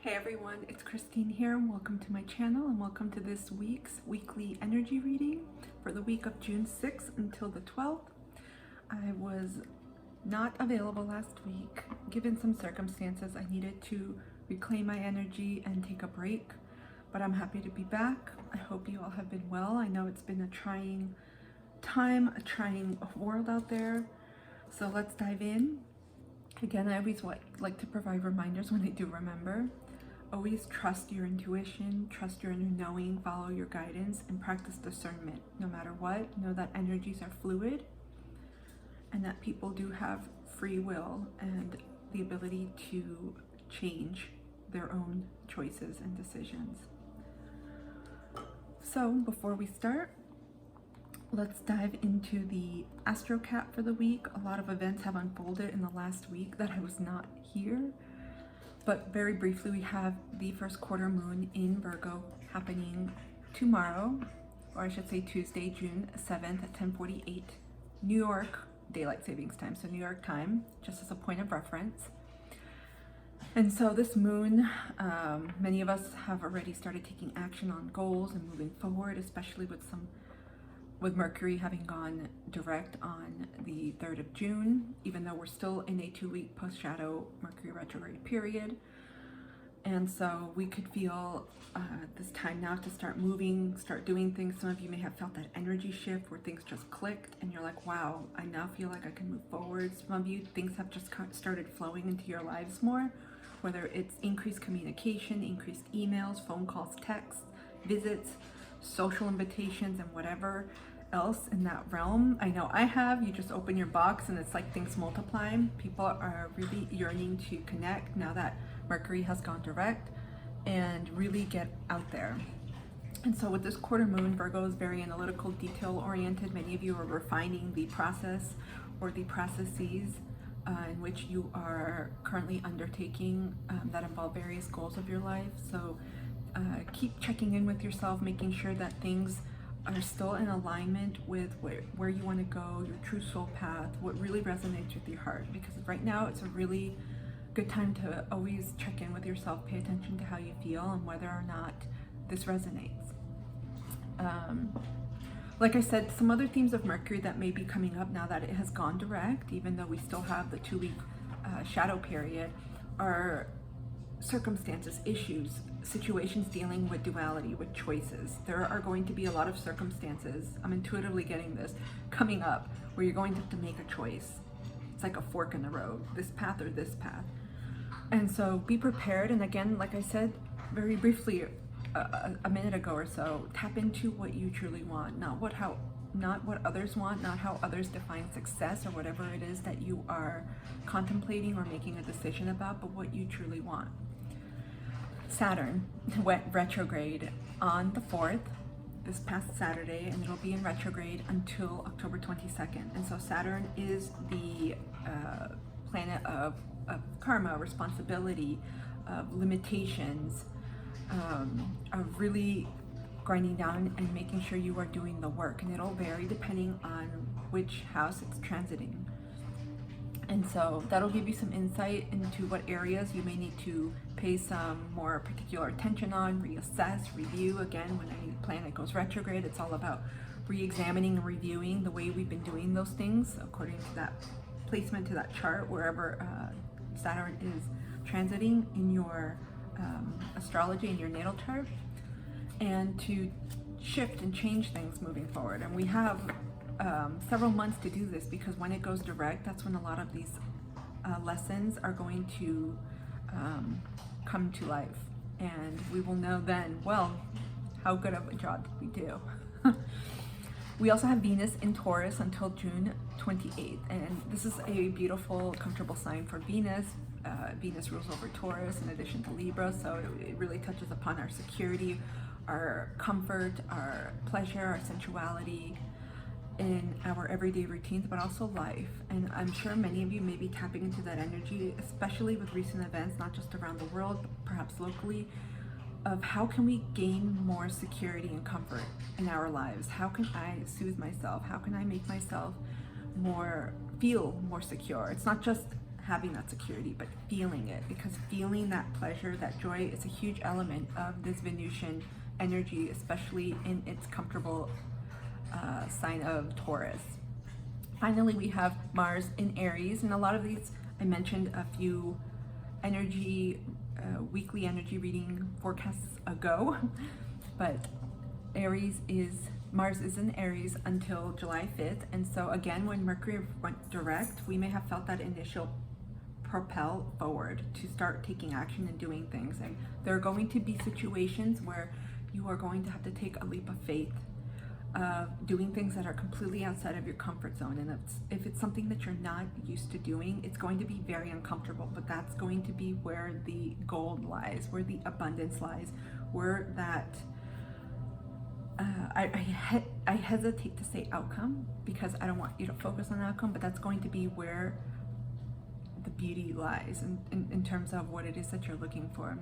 Hey everyone, it's Christine here and welcome to my channel and welcome to this week's weekly energy reading for the week of June 6th until the 12th. I was not available last week. Given some circumstances, I needed to reclaim my energy and take a break, but I'm happy to be back. I hope you all have been well. I know it's been a trying time, a trying world out there. So let's dive in. Again, I always like to provide reminders when I do remember. Always trust your intuition, trust your inner knowing, follow your guidance, and practice discernment. No matter what, know that energies are fluid and that people do have free will and the ability to change their own choices and decisions. So before we start, let's dive into the Astrocap for the week. A lot of events have unfolded in the last week that I was not here. But very briefly, we have the first quarter moon in Virgo happening tomorrow, or I should say Tuesday, June 7th at 10:48 New York Daylight Savings Time, so New York time, just as a point of reference. And so this moon, many of us have already started taking action on goals and moving forward, especially with Mercury having gone direct on the 3rd of June, even though we're still in a 2-week post-shadow Mercury retrograde period. And so we could feel this time now to start moving, start doing things. Some of you may have felt that energy shift where things just clicked and you're like, wow, I now feel like I can move forward. Some of you, things have just started flowing into your lives more, whether it's increased communication, increased emails, phone calls, texts, visits, social invitations, and whatever else in that realm. I know I have. You just open your box and it's like things multiply. People are really yearning to connect now that Mercury has gone direct and really get out there. And so with this quarter moon, Virgo is very analytical, detail oriented. Many of you are refining the process or the processes in which you are currently undertaking that involve various goals of your life. So keep checking in with yourself, making sure that things are still in alignment with where you want to go, your true soul path, what really resonates with your heart. Because right now it's a really good time to always check in with yourself, pay attention to how you feel and whether or not this resonates. Like I said, some other themes of Mercury that may be coming up now that it has gone direct, even though we still have the 2-week shadow period, are circumstances, issues, situations dealing with duality, with choices. There are going to be a lot of circumstances, I'm intuitively getting this, coming up where you're going to have to make a choice. It's like a fork in the road, this path or this path. And so be prepared. And again, like I said very briefly a minute ago or so, tap into what you truly want, not what others want, not how others define success or whatever it is that you are contemplating or making a decision about, but what you truly want. Saturn went retrograde on the 4th, this past Saturday, and it'll be in retrograde until October 22nd. And so Saturn is the planet of karma, responsibility, of limitations, of really grinding down and making sure you are doing the work. And it'll vary depending on which house it's transiting. And so that'll give you some insight into what areas you may need to pay some more particular attention on, reassess, review. Again, when any planet goes retrograde, it's all about re-examining and reviewing the way we've been doing those things according to that placement, to that chart, wherever Saturn is transiting in your astrology, in your natal chart, and to shift and change things moving forward. And we have several months to do this, because when it goes direct, that's when a lot of these lessons are going to come to life, and we will know then, well, how good of a job did we do. We also have Venus in Taurus until June 28th, and this is a beautiful, comfortable sign for Venus. Venus rules over Taurus in addition to Libra, so it really touches upon our security, our comfort, our pleasure, our sensuality in our everyday routines, but also life. And I'm sure many of you may be tapping into that energy, especially with recent events, not just around the world, but perhaps locally, of how can we gain more security and comfort in our lives? How can I soothe myself? How can I make myself feel more secure? It's not just having that security, but feeling it, because feeling that pleasure, that joy is a huge element of this Venusian energy, especially in its comfortable sign of Taurus. Finally, we have Mars in Aries, and a lot of these I mentioned a few weekly energy reading forecasts ago, but Mars is in Aries until July 5th, and so again, when Mercury went direct, we may have felt that initial propel forward to start taking action and doing things, and there are going to be situations where you are going to have to take a leap of faith, doing things that are completely outside of your comfort zone. And if it's something that you're not used to doing, it's going to be very uncomfortable, but that's going to be where the gold lies, where the abundance lies, where that I hesitate to say outcome, because I don't want you to focus on the outcome, but that's going to be where the beauty lies in terms of what it is that you're looking for.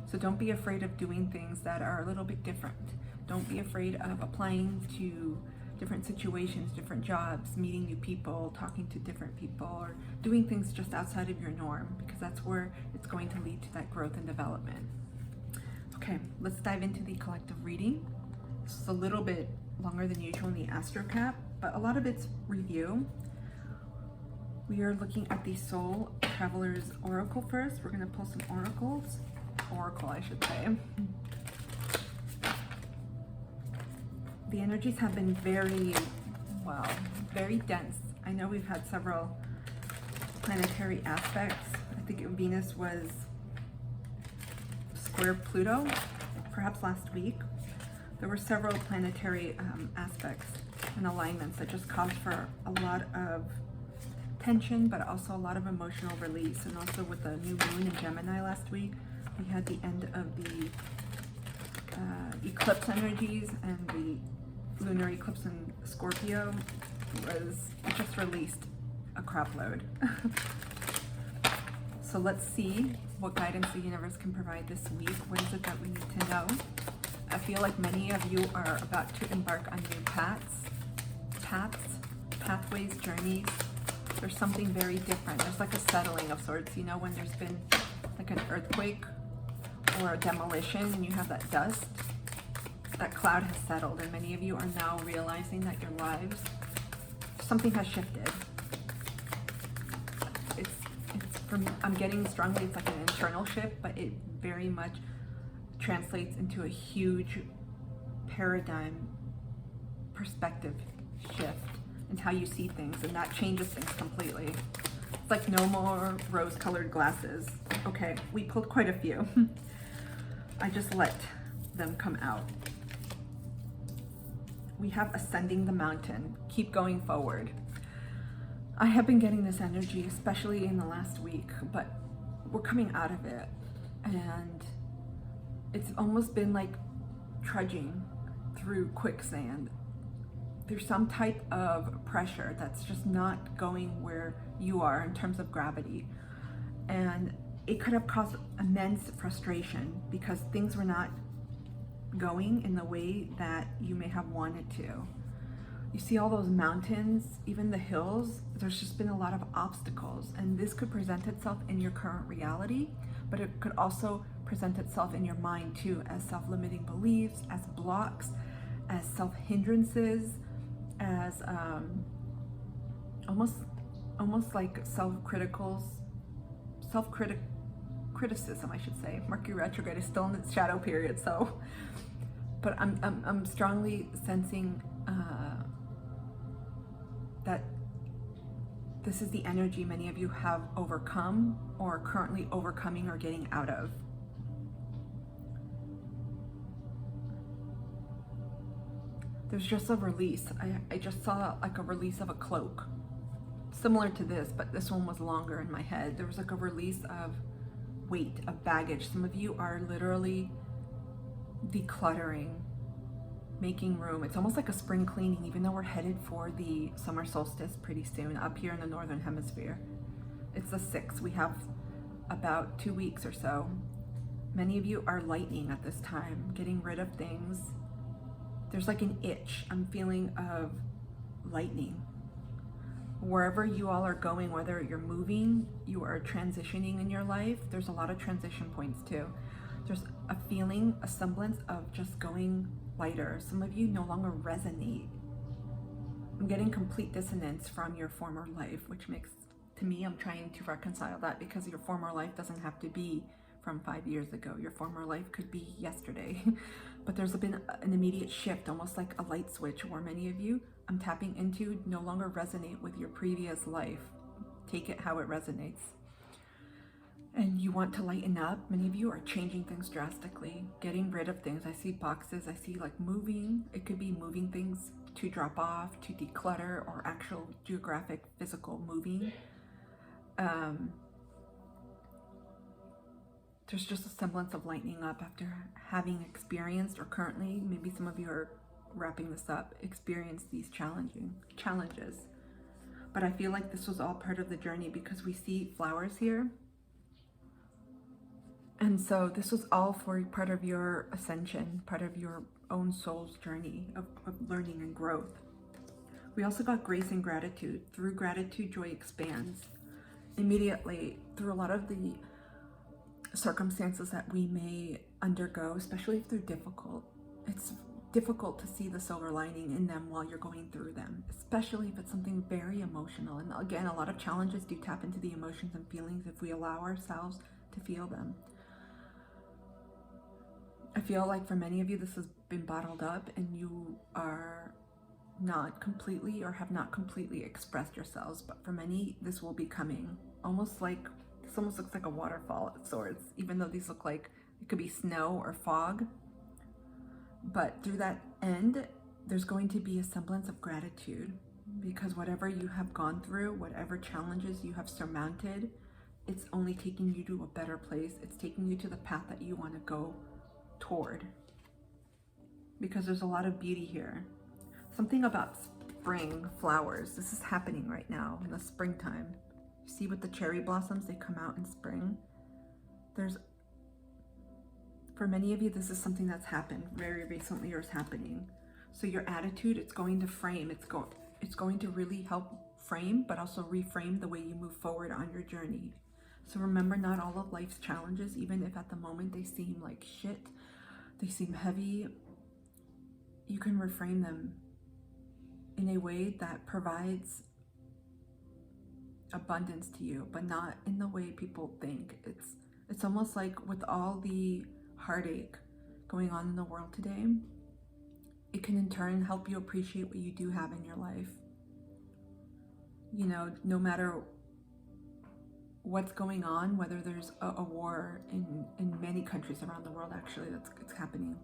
So don't be afraid of doing things that are a little bit different. Don't be afraid of applying to different situations, different jobs, meeting new people, talking to different people, or doing things just outside of your norm, because that's where it's going to lead to that growth and development. Okay, let's dive into the collective reading. This is a little bit longer than usual in the Astrocap, but a lot of it's review. We are looking at the Soul Traveler's Oracle first. We're going to pull some oracle, I should say. The energies have been very dense. I know we've had several planetary aspects. I think Venus was square Pluto, perhaps last week. There were several planetary aspects and alignments that just caused for a lot of tension, but also a lot of emotional release. And also with the new moon in Gemini last week, we had the end of the eclipse energies, and the lunar eclipse in Scorpio it just released a crap load. So let's see what guidance the universe can provide this week. What is it that we need to know? I feel like many of you are about to embark on new pathways, journeys. There's something very different. There's like a settling of sorts, you know, when there's been like an earthquake or a demolition and you have that dust, that cloud has settled, and many of you are now realizing that your lives, something has shifted. I'm getting strongly, it's like an internal shift, but it very much translates into a huge paradigm perspective shift in how you see things, and that changes things completely. It's like no more rose-colored glasses. Okay, we pulled quite a few. I just let them come out. We have ascending the mountain. Keep going forward. I have been getting this energy, especially in the last week, but we're coming out of it, and it's almost been like trudging through quicksand. There's some type of pressure that's just not going where you are in terms of gravity, and it could have caused immense frustration because things were not going in the way that you may have wanted to. You see all those mountains, even the hills, there's just been a lot of obstacles, and this could present itself in your current reality, but it could also present itself in your mind too, as self-limiting beliefs, as blocks, as self-hindrances, as almost like self-criticism, I should say. Mercury retrograde is still in its shadow period, so, but I'm strongly sensing that this is the energy many of you have overcome or currently overcoming or getting out of. There's just a release. I just saw like a release of a cloak, similar to this, but this one was longer in my head. There was like a release of weight, of baggage. Some of you are literally decluttering, making room. It's almost like a spring cleaning, even though we're headed for the summer solstice pretty soon up here in the northern hemisphere. It's the 6th. We have about 2 weeks or so. Many of you are lightening at this time, getting rid of things. There's like an itch I'm feeling of lightening, Wherever you all are going, whether you're moving, you are transitioning in your life, there's a lot of transition points too. There's a feeling, a semblance of just going lighter. Some of you no longer resonate. I'm getting complete dissonance from your former life, which makes, to me, I'm trying to reconcile that, because your former life doesn't have to be from 5 years ago. Your former life could be yesterday. But there's been an immediate shift, almost like a light switch, where many of you, I'm tapping into, no longer resonate with your previous life. Take it how it resonates. And you want to lighten up. Many of you are changing things drastically, getting rid of things. I see boxes, I see like moving. It could be moving things to drop off, to declutter, or actual geographic, physical moving. There's just a semblance of lightening up after having experienced, or currently, maybe some of you are wrapping this up, experienced these challenges. But I feel like this was all part of the journey, because we see flowers here. And so this was all for part of your ascension, part of your own soul's journey of learning and growth. We also got grace and gratitude. Through gratitude, joy expands. Immediately, through a lot of the circumstances that we may undergo, especially if they're difficult, it's difficult to see the silver lining in them while you're going through them, especially if it's something very emotional. And again, a lot of challenges do tap into the emotions and feelings if we allow ourselves to feel them. I feel like for many of you, this has been bottled up, and you are not completely, or have not completely expressed yourselves. But for many, this will be coming. This almost looks like a waterfall of sorts, even though these look like it could be snow or fog. But through that end, there's going to be a semblance of gratitude, because whatever you have gone through, whatever challenges you have surmounted, it's only taking you to a better place. It's taking you to the path that you want to go toward, because there's a lot of beauty here. Something about spring flowers. This is happening right now in the springtime. You see with the cherry blossoms, they come out in spring. For many of you, this is something that's happened very recently, or is happening. So your attitude, it's going to frame, it's going to really help frame, but also reframe the way you move forward on your journey. So remember, not all of life's challenges, even if at the moment they seem like shit, they seem heavy, you can reframe them in a way that provides abundance to you, but not in the way people think. It's almost like with all the heartache going on in the world today, it can in turn help you appreciate what you do have in your life. You know, no matter what's going on, whether there's a war in many countries around the world, actually, it's happening,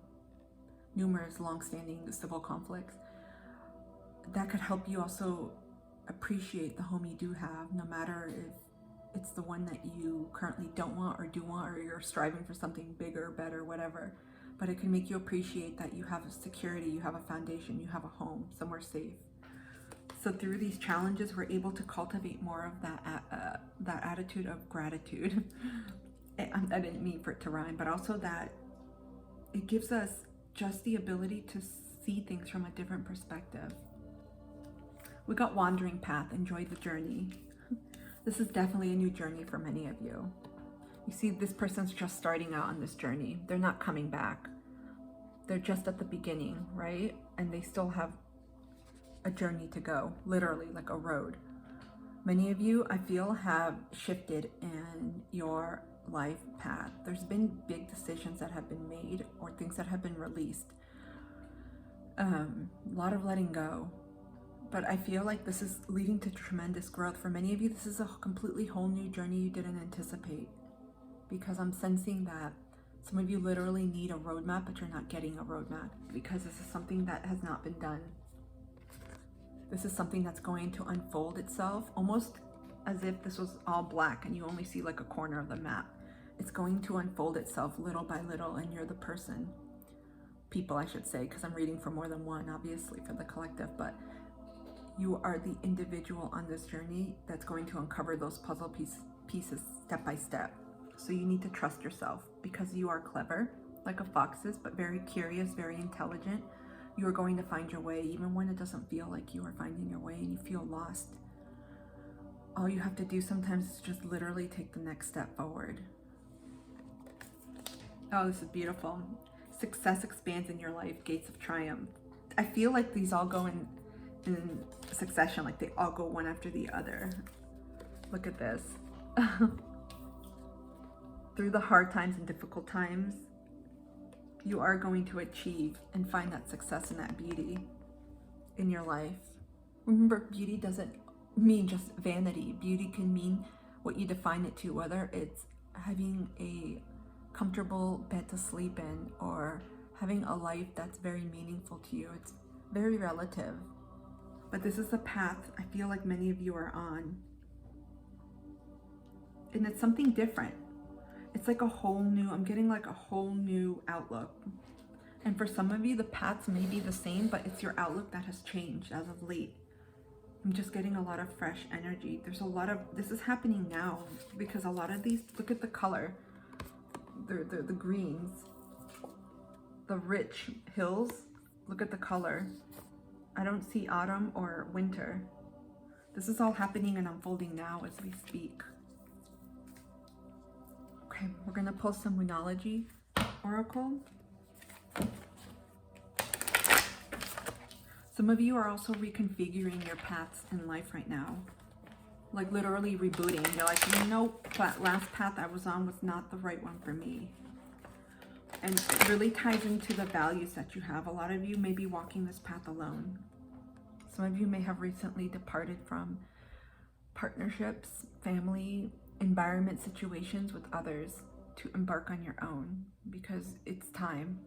numerous long-standing civil conflicts, that could help you also appreciate the home you do have, no matter if it's the one that you currently don't want or do want, or you're striving for something bigger, better, whatever. But it can make you appreciate that you have a security, you have a foundation, you have a home, somewhere safe. So through these challenges, we're able to cultivate more of that attitude of gratitude. I didn't mean for it to rhyme, but also that it gives us just the ability to see things from a different perspective. We got wandering path, enjoy the journey. This is definitely a new journey for many of you. You see, this person's just starting out on this journey. They're not coming back. They're just at the beginning, right? And they still have a journey to go, literally like a road. Many of you, I feel, have shifted in your life path. There's been big decisions that have been made, or things that have been released. A lot of letting go. But I feel like this is leading to tremendous growth. For many of you, this is a completely whole new journey you didn't anticipate, because I'm sensing that some of you literally need a roadmap, but you're not getting a roadmap, because this is something that has not been done. This is something that's going to unfold itself, almost as if this was all black and you only see like a corner of the map. It's going to unfold itself little by little, and you're the people I should say, because I'm reading for more than one, obviously, for the collective, but you are the individual on this journey that's going to uncover those puzzle pieces step by step. So you need to trust yourself, because you are clever, like a fox is, but very curious, very intelligent. You are going to find your way, even when it doesn't feel like you are finding your way and you feel lost. all you have to do sometimes is just literally take the next step forward. Oh, this is beautiful. Success expands in your life, gates of triumph. I feel like these all go in succession, like they all go one after the other. Look at this. Through the hard times and difficult times, you are going to achieve and find that success and that beauty in your life. Remember, beauty doesn't mean just vanity. Beauty can mean what you define it to, whether it's having a comfortable bed to sleep in or having a life that's very meaningful to you. It's very relative. But this is the path I feel like many of you are on. And it's something different. It's like a whole new, I'm getting like a whole new outlook. And for some of you, the paths may be the same, but it's your outlook that has changed as of late. I'm just getting a lot of fresh energy. There's a lot of, this is happening now because a lot of these, look at the color. The greens, the rich hills, look at the color. I don't see autumn or winter. This is all happening and unfolding now as we speak. Okay, we're gonna pull some Moonology Oracle. Some of you are also reconfiguring your paths in life right now. Like literally rebooting. You're like, nope, that last path I was on was not the right one for me. And it really ties into the values that you have. A lot of you may be walking this path alone. Some of you may have recently departed from partnerships, family, environment, situations with others to embark on your own because it's time.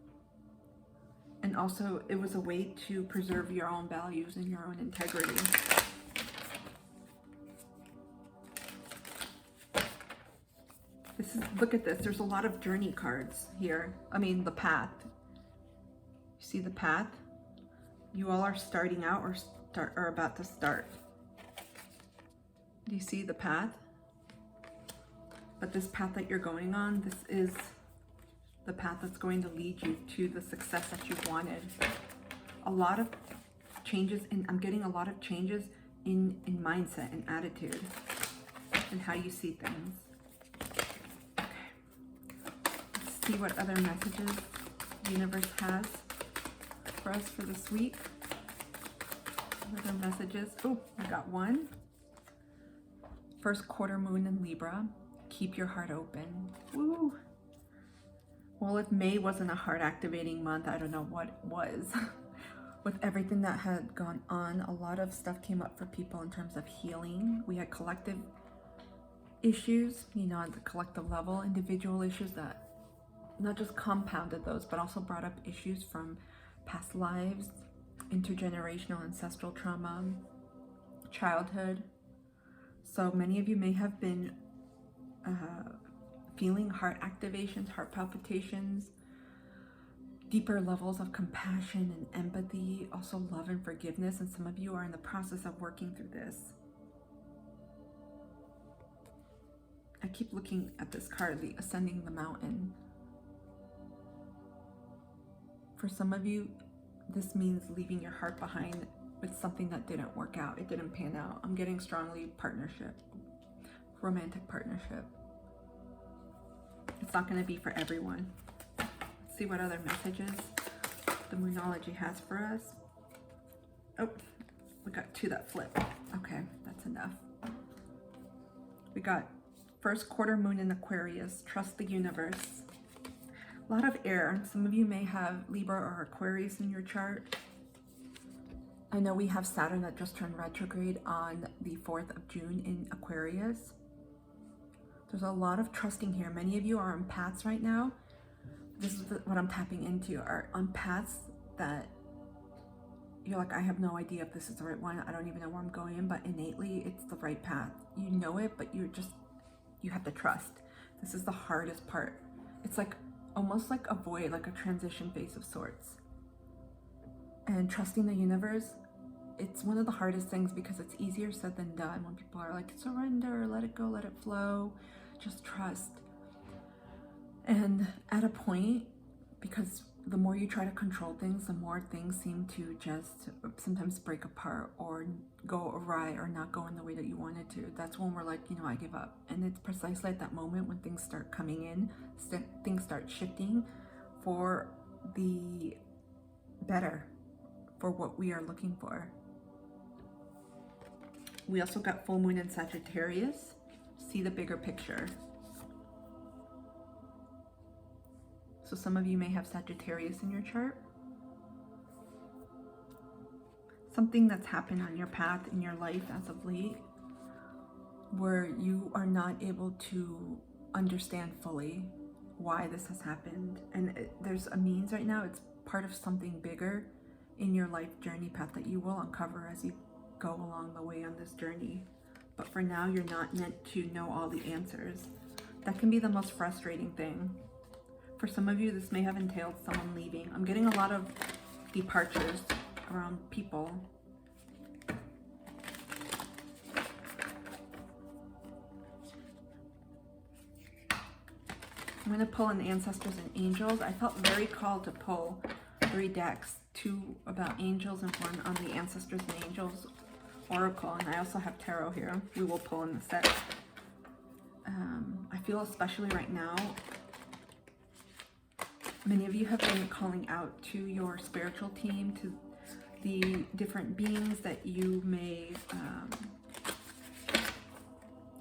And also it was a way to preserve your own values and your own integrity. This is, look at this, there's a lot of journey cards here. I mean, the path. You see the path? You all are starting out or about to start. Do you see the path? But this path that you're going on, this is the path that's going to lead you to the success that you wanted. A lot of changes, and I'm getting a lot of changes in mindset and attitude and how you see things. Okay. Let's see what other messages the universe has for us for this week. What other messages? Oh, I got one. First quarter moon in Libra. Keep your heart open. Woo! Well, if May wasn't a heart activating month, I don't know what was. With everything that had gone on, a lot of stuff came up for people in terms of healing. We had collective issues, you know, at the collective level, individual issues that not just compounded those, but also brought up issues from past lives, intergenerational ancestral trauma, childhood. So many of you may have been feeling heart activations, heart palpitations, deeper levels of compassion and empathy, also love and forgiveness, and some of you are in the process of working through this. I keep looking at this card, the Ascending the Mountain. For some of you, this means leaving your heart behind with something that didn't work out. It didn't pan out. I'm getting strongly partnership, romantic partnership. It's not going to be for everyone. Let's see what other messages the Moonology has for us. Oh, we got two that flip. Okay, that's enough. We got first quarter moon in Aquarius. Trust the universe. A lot of air. Some of you may have Libra or Aquarius in your chart. I know we have Saturn that just turned retrograde on the 4th of June in Aquarius. There's a lot of trusting here. Many of you are on paths right now. This is what I'm tapping into, are on paths that you're like, I have no idea if this is the right one. I don't even know where I'm going, but innately it's the right path. You know it, but you have to trust. This is the hardest part. It's like almost like a void, like a transition phase of sorts. And trusting the universe, it's one of the hardest things because it's easier said than done when people are like, surrender, let it go, let it flow, just trust. And at a point, because the more you try to control things, the more things seem to just sometimes break apart or go awry or not go in the way that you wanted to. That's when we're like, you know, I give up. And it's precisely at that moment when things start coming in, things start shifting for the better, for what we are looking for. We also got full moon in Sagittarius. See the bigger picture. So some of you may have Sagittarius in your chart. Something that's happened on your path in your life as of late where you are not able to understand fully why this has happened. And there's a means right now. It's part of something bigger in your life journey path that you will uncover as you go along the way on this journey. But for now, you're not meant to know all the answers. That can be the most frustrating thing. For some of you, this may have entailed someone leaving. I'm getting a lot of departures around people. I'm going to pull in ancestors and angels. I felt very called to pull 3 decks, 2 about angels and 1 on the ancestors and angels oracle. And I also have tarot here. We will pull in the set. I feel especially right now, many of you have been calling out to your spiritual team, to the different beings that you may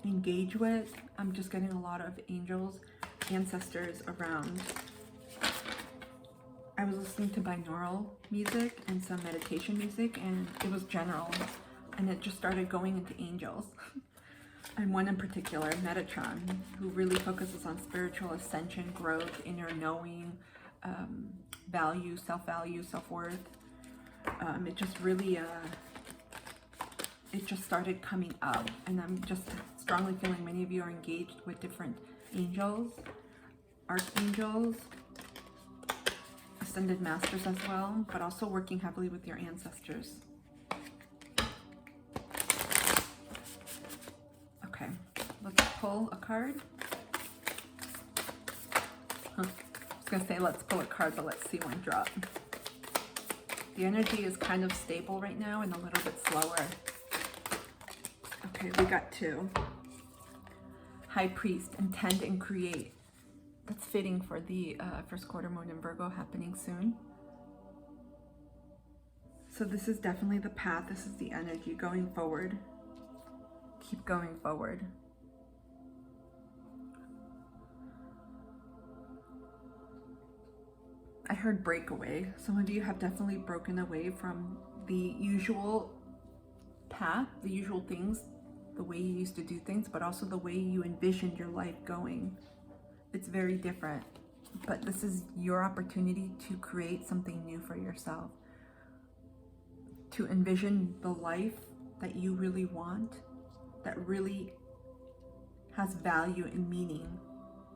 engage with. I'm just getting a lot of angels, ancestors around. I was listening to binaural music and some meditation music, and it was general, and it just started going into angels. And one in particular, Metatron, who really focuses on spiritual ascension, growth, inner knowing, value, self-value, self-worth. It just really, it just started coming up, and I'm just strongly feeling many of you are engaged with different angels, archangels, ascended masters as well, but also working heavily with your ancestors. Okay, let's pull a card. I was gonna say let's pull a card, but let's see one drop. The energy is kind of stable right now and a little bit slower. Okay, we got 2. High Priest, intend and create. That's fitting for the first quarter moon in Virgo happening soon. So this is definitely the path. This is the energy going forward. Keep going forward. I heard breakaway. Some of you have definitely broken away from the usual path, the usual things, the way you used to do things, but also the way you envisioned your life going. It's very different, but this is your opportunity to create something new for yourself, to envision the life that you really want, that really has value and meaning,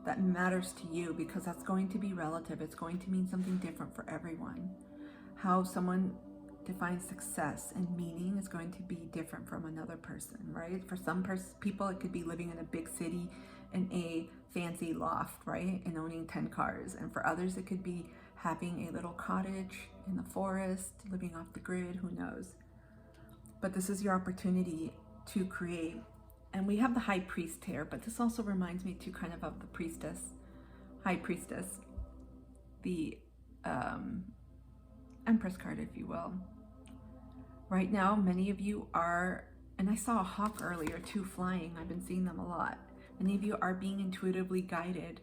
that matters to you, because that's going to be relative. It's going to mean something different for everyone. How someone defines success and meaning is going to be different from another person, right? For some people, it could be living in a big city in a fancy loft, right? And owning 10 cars. And for others, it could be having a little cottage in the forest, living off the grid, who knows? But this is your opportunity to create. And we have the High Priest here, but this also reminds me too kind of the Priestess, High Priestess, the Empress card, if you will. Right now, many of you are, and I saw a hawk earlier too flying. I've been seeing them a lot. Many of you are being intuitively guided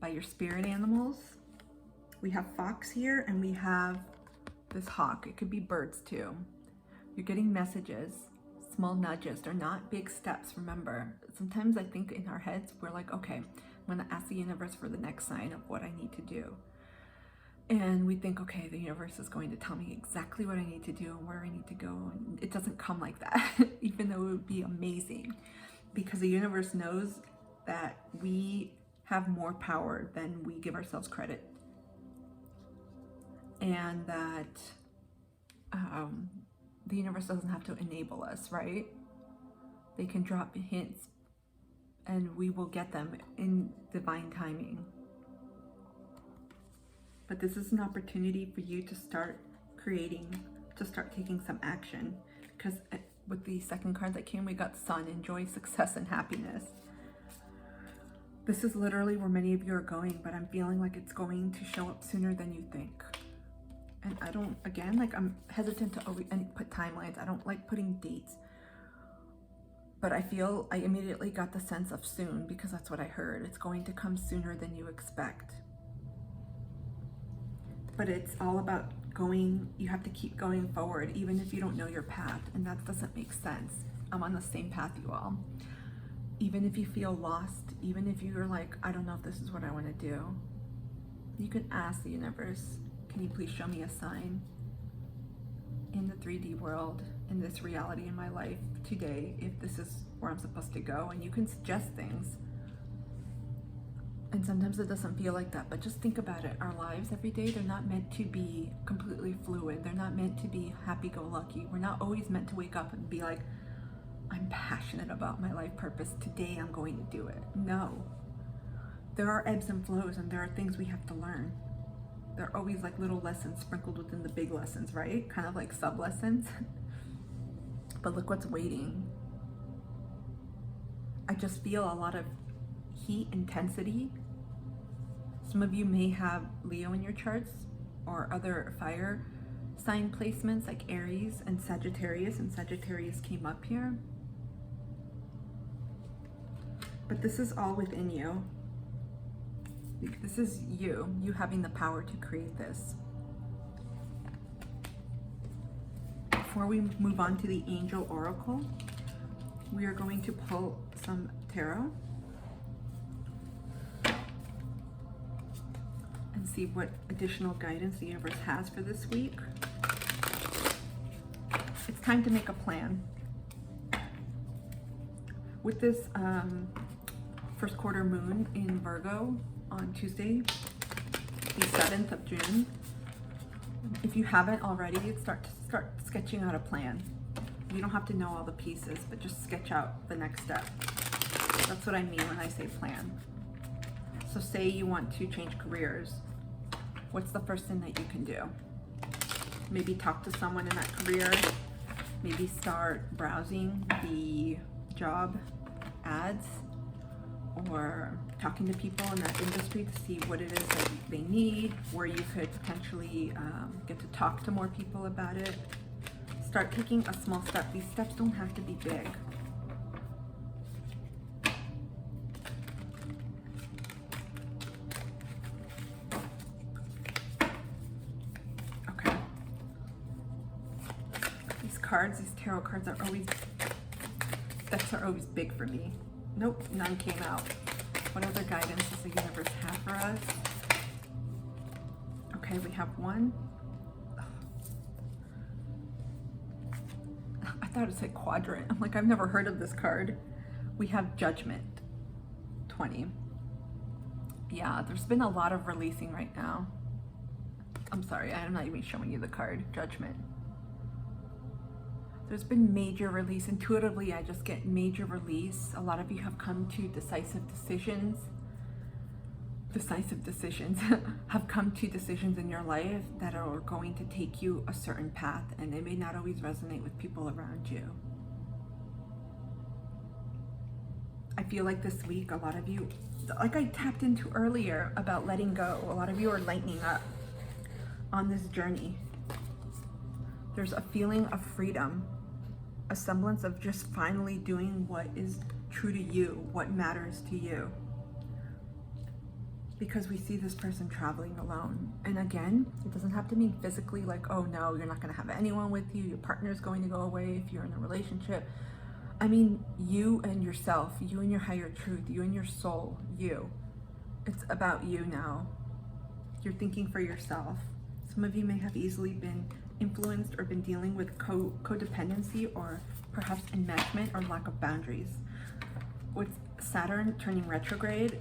by your spirit animals. We have fox here, and we have this hawk. It could be birds too. You're getting messages, small nudges. They're not big steps, remember. Sometimes I think in our heads, we're like, okay, I'm gonna ask the universe for the next sign of what I need to do. And we think, okay, the universe is going to tell me exactly what I need to do and where I need to go. And it doesn't come like that, even though it would be amazing, because the universe knows that we have more power than we give ourselves credit. And that the universe doesn't have to enable us, right? They can drop hints and we will get them in divine timing. But this is an opportunity for you to start creating, to start taking some action. Because with the second card that came, we got Sun, enjoy success and happiness. This is literally where many of you are going, but I'm feeling like it's going to show up sooner than you think. And I don't, again, like I'm hesitant to put timelines. I don't like putting dates. But I feel I immediately got the sense of soon because that's what I heard. It's going to come sooner than you expect. But it's all about going, you have to keep going forward, even if you don't know your path. And that doesn't make sense. I'm on the same path you all. Even if you feel lost, even if you're like, I don't know if this is what I want to do, you can ask the universe, can you please show me a sign in the 3D world, in this reality in my life today, if this is where I'm supposed to go? And you can suggest things. And sometimes it doesn't feel like that, but just think about it. Our lives every day, they're not meant to be completely fluid. They're not meant to be happy-go-lucky. We're not always meant to wake up and be like, I'm passionate about my life purpose. Today I'm going to do it. No. There are ebbs and flows, and there are things we have to learn. There are always like little lessons sprinkled within the big lessons, right? Kind of like sub-lessons. But look what's waiting. I just feel a lot of heat, intensity. Some of you may have Leo in your charts or other fire sign placements like Aries and Sagittarius came up here. But this is all within you. This is you having the power to create this. Before we move on to the Angel Oracle, we are going to pull some tarot and see what additional guidance the universe has for this week. It's time to make a plan. With this first quarter moon in Virgo on Tuesday, the 7th of June, if you haven't already, start sketching out a plan. You don't have to know all the pieces, but just sketch out the next step. That's what I mean when I say plan. So say you want to change careers. What's the first thing that you can do? Maybe talk to someone in that career. Maybe start browsing the job ads or talking to people in that industry to see what it is that they need, where you could potentially get to talk to more people about it. Start taking a small step. These steps don't have to be big. Okay. These cards, these tarot cards are always, steps are always big for me. Nope, none came out. What other guidance does the universe have for us? Okay, we have one. I thought it said quadrant. I'm like, I've never heard of this card. We have Judgment 20. Yeah, there's been a lot of releasing right now. I'm sorry, I'm not even showing you the card. Judgment. There's been major release. Intuitively, I just get major release. A lot of you have come to decisive decisions. Have come to decisions in your life that are going to take you a certain path, and they may not always resonate with people around you. I feel like this week, a lot of you, like I tapped into earlier about letting go, a lot of you are lightening up on this journey. There's a feeling of freedom, a semblance of just finally doing what is true to you, what matters to you. Because we see this person traveling alone. And again, it doesn't have to mean physically like, oh no, you're not gonna have anyone with you, your partner's going to go away if you're in a relationship. I mean, you and yourself, you and your higher truth, you and your soul, you. It's about you now. You're thinking for yourself. Some of you may have easily been influenced or been dealing with codependency or perhaps enmeshment or lack of boundaries. With Saturn turning retrograde,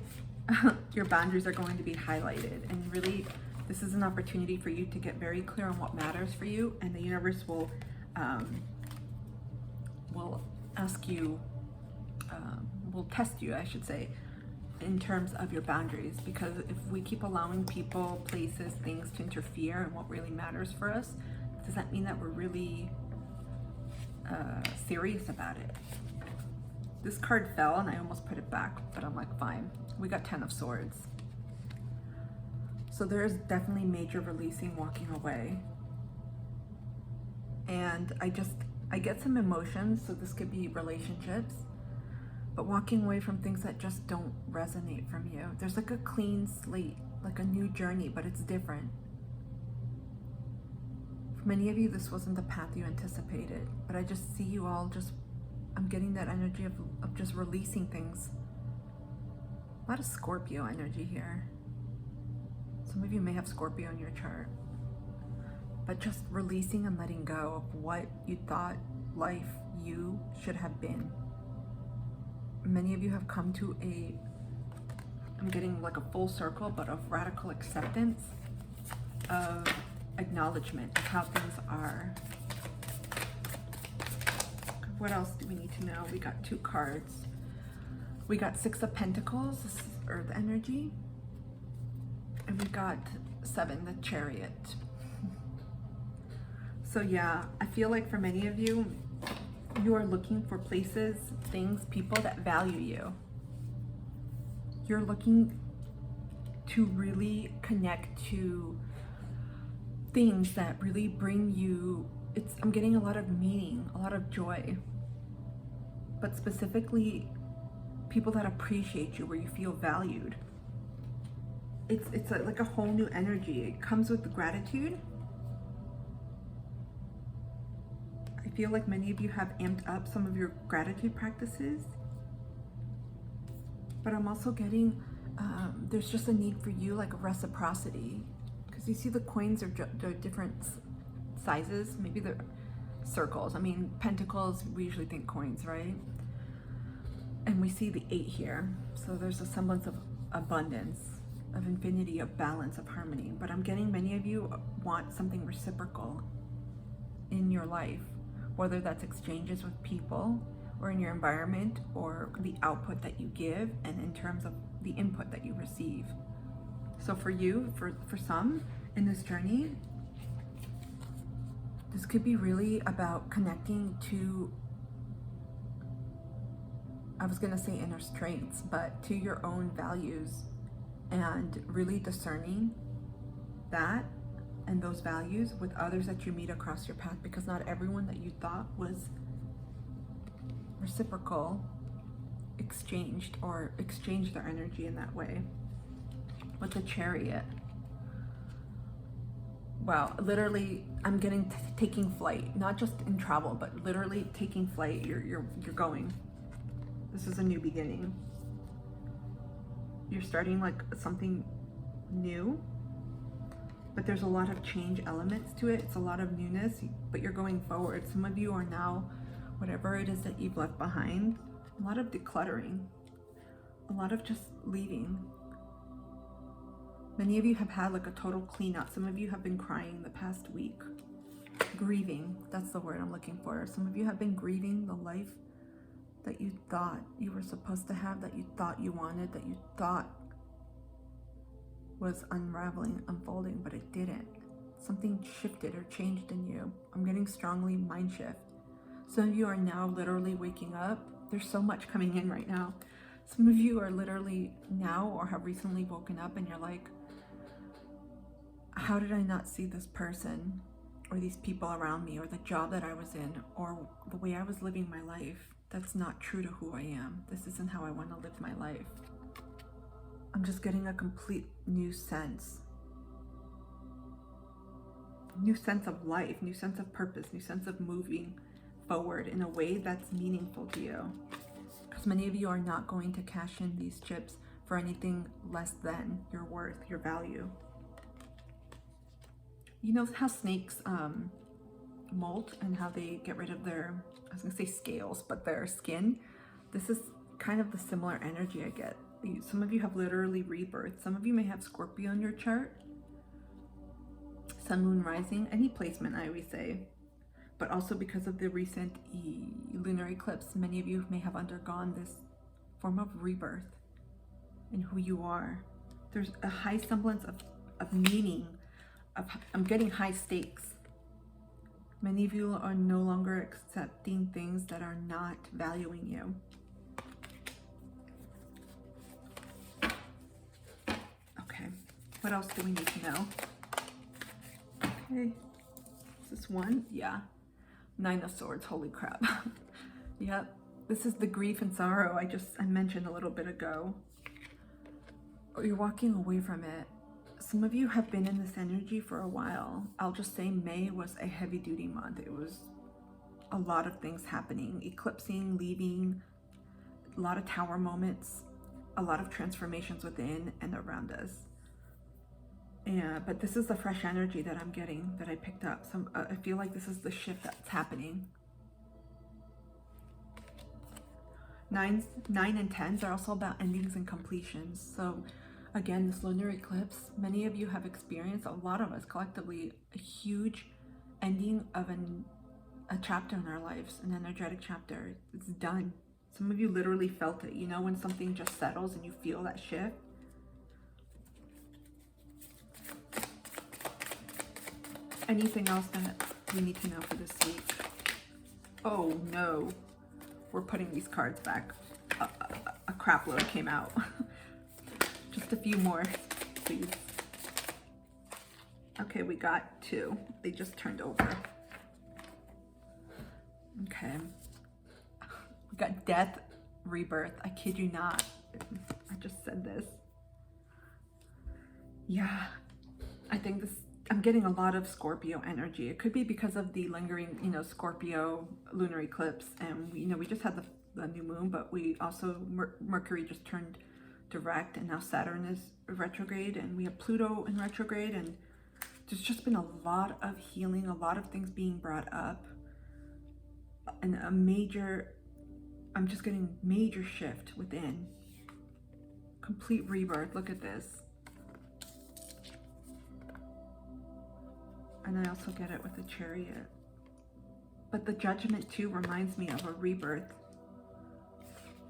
your boundaries are going to be highlighted, and really this is an opportunity for you to get very clear on what matters for you, and the universe will ask you, will test you, I should say, in terms of your boundaries, because if we keep allowing people, places, things to interfere in what really matters for us, does that mean that we're really serious about it? This card fell and I almost put it back, but I'm like, fine. We got 10 of Swords. So there's definitely major releasing, walking away. And I get some emotions, so this could be relationships, but walking away from things that just don't resonate from you. There's like a clean slate, like a new journey, but it's different. For many of you, this wasn't the path you anticipated, but I just see you all just, I'm getting that energy of just releasing things. A lot of Scorpio energy here. Some of you may have Scorpio in your chart, but just releasing and letting go of what you thought life you should have been. Many of you have come to I'm getting like a full circle, but of radical acceptance, of acknowledgement of how things are. What else do we need to know? We got 2 cards. We got 6 of Pentacles, this is Earth energy. And we got 7, the Chariot. So yeah, I feel like for many of you, you are looking for places, things, people that value you. You're looking to really connect to things that really bring you, I'm getting a lot of meaning, a lot of joy, but specifically people that appreciate you, where you feel valued. It's like a whole new energy. It comes with gratitude. I feel like many of you have amped up some of your gratitude practices, but I'm also getting there's just a need for you, like a reciprocity, because you see the coins are different sizes. Maybe they're circles. I mean, pentacles, we usually think coins, right? And we see the 8 here, so there's a semblance of abundance, of infinity, of balance, of harmony. But I'm getting many of you want something reciprocal in your life, whether that's exchanges with people or in your environment, or the output that you give, and in terms of the input that you receive. So for you, for some in this journey, this could be really about connecting to, I was gonna say inner strengths, but to your own values, and really discerning that and those values with others that you meet across your path, because not everyone that you thought was reciprocal exchanged their energy in that way. With the Chariot, wow, literally I'm getting taking flight, not just in travel, but literally taking flight. You're going. This is a new beginning. You're starting like something new, but there's a lot of change elements to it. It's a lot of newness, but you're going forward. Some of you are now, whatever it is that you've left behind, a lot of decluttering, a lot of just leaving. Many of you have had like a total cleanup. Some of you have been crying the past week. Grieving, that's the word I'm looking for. Some of you have been grieving the life that you thought you were supposed to have, that you thought you wanted, that you thought was unraveling, unfolding, but it didn't. Something shifted or changed in you. I'm getting strongly mind shift. Some of you are now literally waking up. There's so much coming in right now. Some of you are literally now or have recently woken up and you're like, how did I not see this person or these people around me, or the job that I was in, or the way I was living my life? That's not true to who I am. This isn't how I want to live my life. I'm just getting a complete new sense of life, new sense of purpose, new sense of moving forward in a way that's meaningful to you. Because many of you are not going to cash in these chips for anything less than your worth, your value. You know how snakes molt and how they get rid of their, I was gonna say scales, but their skin? This is kind of the similar energy I get. Some of you have literally rebirth. Some of you may have Scorpio in your chart, Sun, Moon, Rising, any placement, I always say. But also because of the recent lunar eclipse, many of you may have undergone this form of rebirth. in who you are. There's a high semblance of meaning, I'm getting high stakes. Many of you are no longer accepting things that are not valuing you. Okay, what else do we need to know? Okay, is this one? Yeah, 9 of Swords, holy crap. Yep, this is the grief and sorrow I mentioned a little bit ago. You're walking away from it. Some of you have been in this energy for a while. I'll just say May was a heavy duty month. It was a lot of things happening, eclipsing, leaving, a lot of tower moments, a lot of transformations within and around us. Yeah, but this is the fresh energy that I'm getting, that I picked up. I feel like this is the shift that's happening. 9 and 10s are also about endings and completions. So again, this lunar eclipse, many of you have experienced, a lot of us collectively, a huge ending of a chapter in our lives, an energetic chapter. It's done. Some of you literally felt it, you know, when something just settles and you feel that shift. Anything else that we need to know for this week? Oh no, we're putting these cards back. A crap load came out. Just a few more, please. Okay, we got 2. They just turned over. Okay. We got death, rebirth. I kid you not. I just said this. Yeah, I think this, I'm getting a lot of Scorpio energy. It could be because of the lingering, you know, Scorpio lunar eclipse. And, we just had the new moon, but we also, Mercury just turned direct, and now Saturn is retrograde, and we have Pluto in retrograde, and there's just been a lot of healing, a lot of things being brought up, and I'm just getting major shift within. Complete rebirth. Look at this. And I also get it with the Chariot. But the Judgment too reminds me of a rebirth.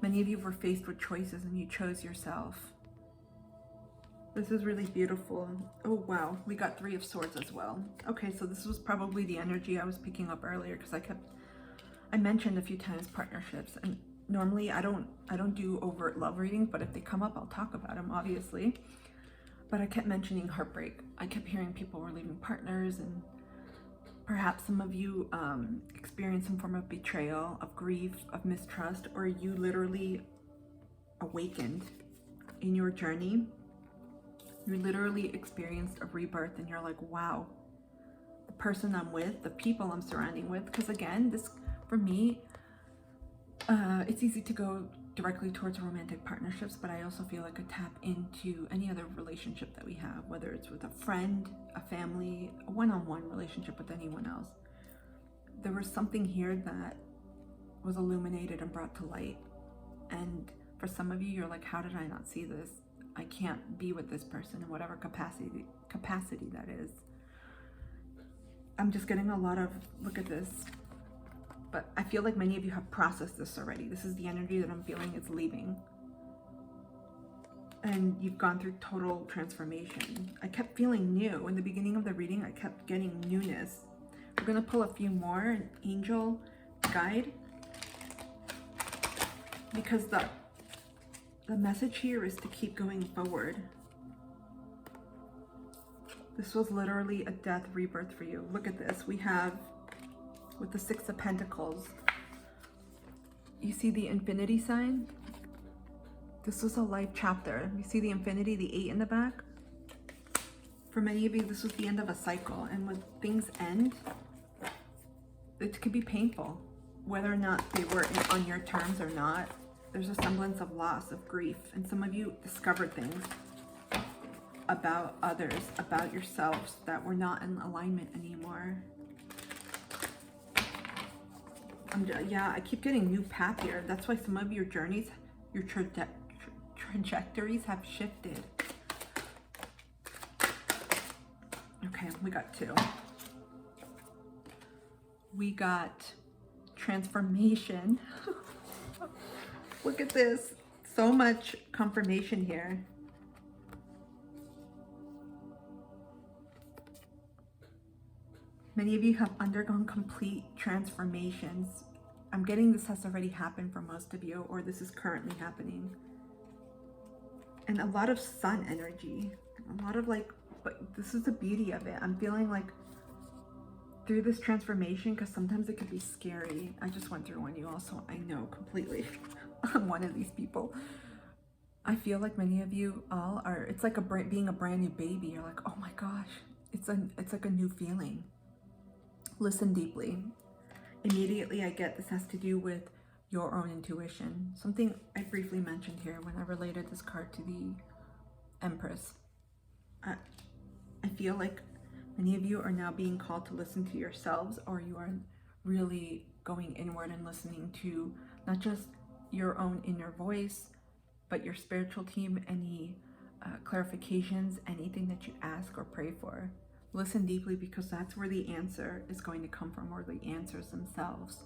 Many of you were faced with choices and you chose yourself. This is really beautiful. Oh wow, we got 3 of Swords as well. Okay, so this was probably the energy I was picking up earlier, because I mentioned a few times partnerships, and normally I don't do overt love readings, but if they come up, I'll talk about them, obviously. But I kept mentioning heartbreak. I kept hearing people were leaving partners, and perhaps some of you experienced some form of betrayal, of grief, of mistrust, or you literally awakened in your journey. You literally experienced a rebirth, and you're like, wow, the person I'm with, the people I'm surrounding with, because again, this, for me, it's easy to go directly towards romantic partnerships, but I also feel like a tap into any other relationship that we have, whether it's with a friend, a family, a one-on-one relationship with anyone else. There was something here that was illuminated and brought to light. And for some of you, you're like, how did I not see this? I can't be with this person in whatever capacity that is. I'm just getting a lot of, look at this. But I feel like many of you have processed this already. This is the energy that I'm feeling is leaving. And you've gone through total transformation. I kept feeling new. In the beginning of the reading, I kept getting newness. We're gonna pull a few more, an angel guide. Because the message here is to keep going forward. This was literally a death rebirth for you. Look at this. We have, with the 6 of Pentacles, you see the infinity sign? This was a life chapter. You see the infinity, the 8 in the back? For many of you, this was the end of a cycle. And when things end, it could be painful. Whether or not they were on your terms or not, there's a semblance of loss, of grief. And some of you discovered things about others, about yourselves, that were not in alignment anymore. Yeah, I keep getting new path here. That's why some of your journeys, your trajectories have shifted. Okay, we got 2. We got transformation. Look at this. So much confirmation here. Many of you have undergone complete transformations. I'm getting this has already happened for most of you, or this is currently happening. And a lot of sun energy, a lot of like, but this is the beauty of it. I'm feeling like through this transformation, because sometimes it could be scary. I just went through one, you also, I know completely. I'm one of these people. I feel like many of you all are, it's like being a brand new baby. You're like, oh my gosh, it's like a new feeling. Listen deeply. Immediately I get this has to do with your own intuition. Something I briefly mentioned here when I related this card to the Empress. I feel like many of you are now being called to listen to yourselves, or you are really going inward and listening to not just your own inner voice, but your spiritual team, any clarifications, anything that you ask or pray for. Listen deeply, because that's where the answer is going to come from, or the answers themselves.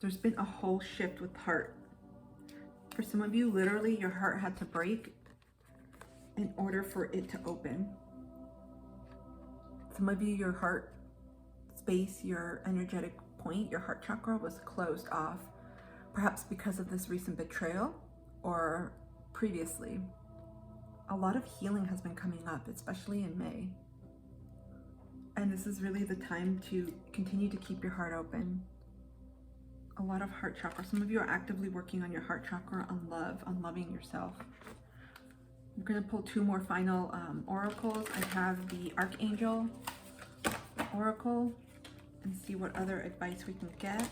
There's been a whole shift with heart. For some of you, literally your heart had to break in order for it to open. Some of you, your heart space, your energetic point, your heart chakra was closed off, perhaps because of this recent betrayal or previously. A lot of healing has been coming up, especially in May. And this is really the time to continue to keep your heart open. A lot of heart chakra. Some of you are actively working on your heart chakra, on love, on loving yourself. I'm going to pull two more final oracles. I have the Archangel Oracle, and see what other advice we can get.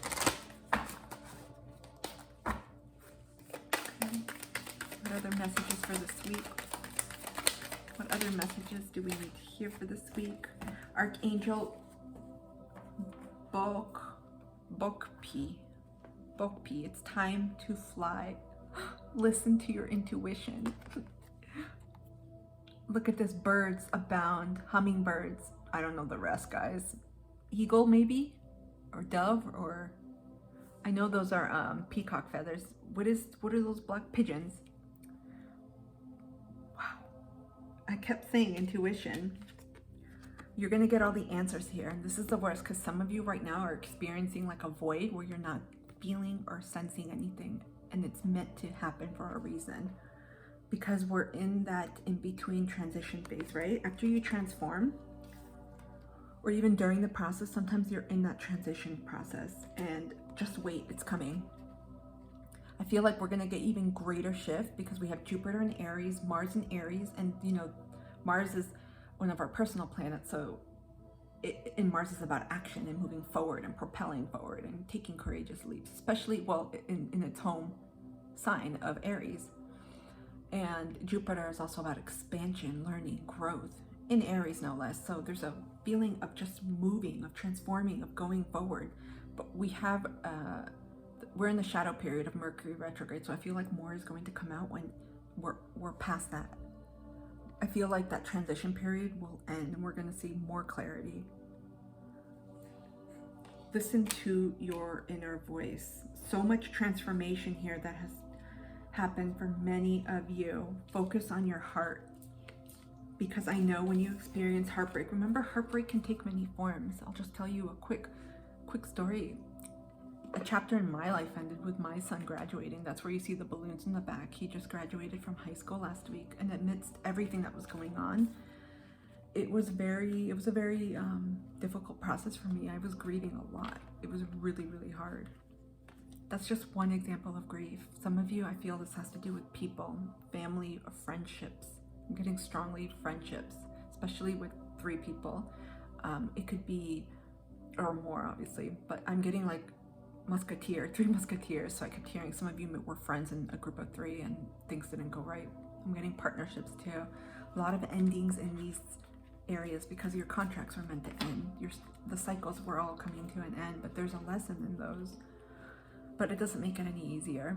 Okay. What other messages for this week? What other messages do we need to hear for this week? Archangel Bokpi. It's time to fly. Listen to your intuition. Look at this, birds abound, hummingbirds. I don't know the rest, guys. Eagle maybe, or dove, or I know those are peacock feathers. What are those black pigeons? Wow. I kept saying intuition. You're gonna get all the answers here, and this is the worst, because some of you right now are experiencing like a void where you're not feeling or sensing anything, and it's meant to happen for a reason, because we're in that in-between transition phase, right? After you transform, or even during the process, sometimes you're in that transition process, and just wait, it's coming. I feel like we're gonna get even greater shift because we have Jupiter in Aries, Mars in Aries, and you know, Mars is one of our personal planets, so and Mars is about action and moving forward and propelling forward and taking courageous leaps, especially, well, in its home sign of Aries. And Jupiter is also about expansion, learning, growth, in Aries no less. So there's a feeling of just moving, of transforming, of going forward. But we have, we're in the shadow period of Mercury retrograde, so I feel like more is going to come out when we're past that. I feel like that transition period will end and we're going to see more clarity. Listen to your inner voice. So much transformation here that has happened for many of you. Focus on your heart, because I know when you experience heartbreak, remember, heartbreak can take many forms. I'll just tell you a quick story. A chapter in my life ended with my son graduating. That's where you see the balloons in the back. He just graduated from high school last week, and amidst everything that was going on, it was a very difficult process for me. I was grieving a lot. It was really, really hard. That's just one example of grief. Some of you, I feel this has to do with people, family, or friendships. I'm getting strongly friendships, especially with 3 people. It could be, or more obviously, but I'm getting like 3 musketeers. So I kept hearing some of you were friends in a group of 3 and things didn't go right. I'm getting partnerships too. A lot of endings in these areas because your contracts were meant to end. The cycles were all coming to an end, but there's a lesson in those. But it doesn't make it any easier.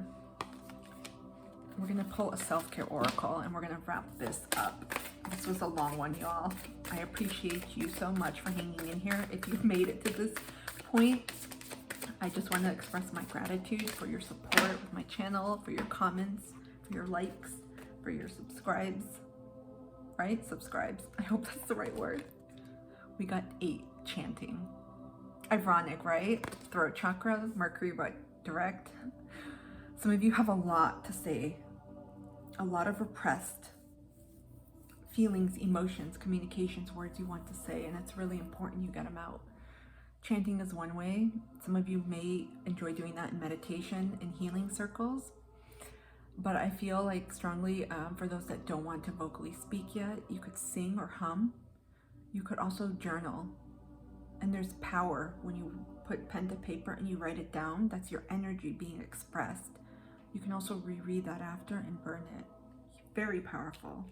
We're gonna pull a self-care oracle and we're gonna wrap this up. This was a long one, y'all. I appreciate you so much for hanging in here. If you've made it to this point, I just want to express my gratitude for your support with my channel, for your comments, for your likes, for your subscribes, right? Subscribes. I hope that's the right word. We got 8 chanting. Ironic, right? Throat chakra, Mercury direct. Some of you have a lot to say, a lot of repressed feelings, emotions, communications, words you want to say, and it's really important you get them out. Chanting is one way. Some of you may enjoy doing that in meditation and healing circles, but I feel like strongly for those that don't want to vocally speak yet, you could sing or hum. You could also journal, and there's power when you put pen to paper and you write it down. That's your energy being expressed. You can also reread that after and burn it. Very powerful.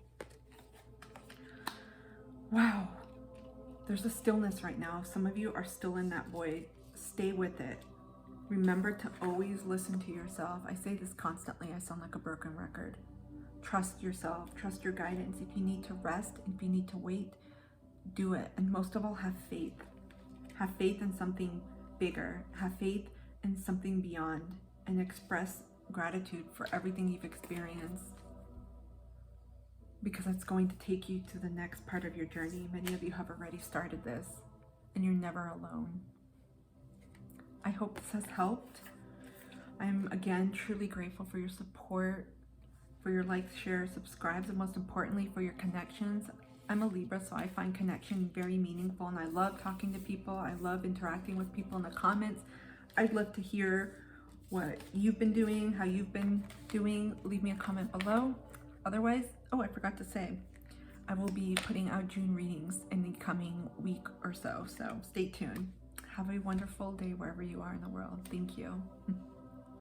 Wow. There's a stillness right now. Some of you are still in that void. Stay with it. Remember to always listen to yourself. I say this constantly. I sound like a broken record. Trust yourself. Trust your guidance. If you need to rest, if you need to wait, do it. And most of all, have faith. Have faith in something bigger. Have faith in something beyond. And express gratitude for everything you've experienced, because that's going to take you to the next part of your journey. Many of you have already started this, and you're never alone. I hope this has helped. I'm again truly grateful for your support, for your likes, shares, subscribes, and most importantly for your connections. I'm a Libra, so I find connection very meaningful, and I love talking to people. I love interacting with people in the comments. I'd love to hear what you've been doing, how you've been doing. Leave me a comment below. Otherwise, oh, I forgot to say, I will be putting out June readings in the coming week or so, so stay tuned. Have a wonderful day wherever you are in the world. Thank you.